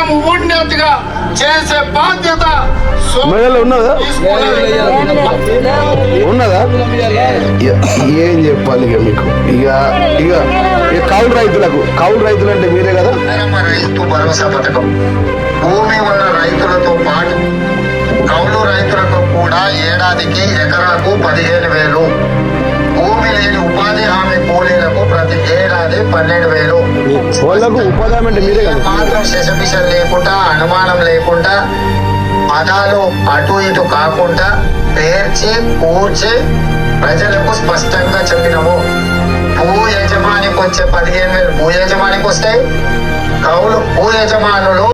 రైతాంగం ఉన్నట్టుగా చేసే బాధ్యత ఉన్నదా ఏం చెప్పాలి ఇక మీకు ఇక ఇక కౌలు రైతులు అంటే మీరే కదా. రైతు భరోసా పథకం భూమి ఉన్న రైతులతో పాటు కౌలు రైతులకు కూడా ఏడాదికి ఎకరాకు 15,000, భూమి లేని ఉపాధి హామీ కూలీలకు ప్రతి ఏడాది 12,000. వాళ్ళకు ఉపాధి హామీ అంటే మీరే కదా. మాత్రం శశపిషం లేకుండా అనుమానం లేకుండా పదాలు అటు ఇటు కాకుండా పేర్చి కూర్చి ప్రజలకు స్పష్టంగా చెప్పినము. భూ యజమానికి వచ్చే 15,000 భూ యజమానికి వస్తాయి. కౌలు భూ యజమానులు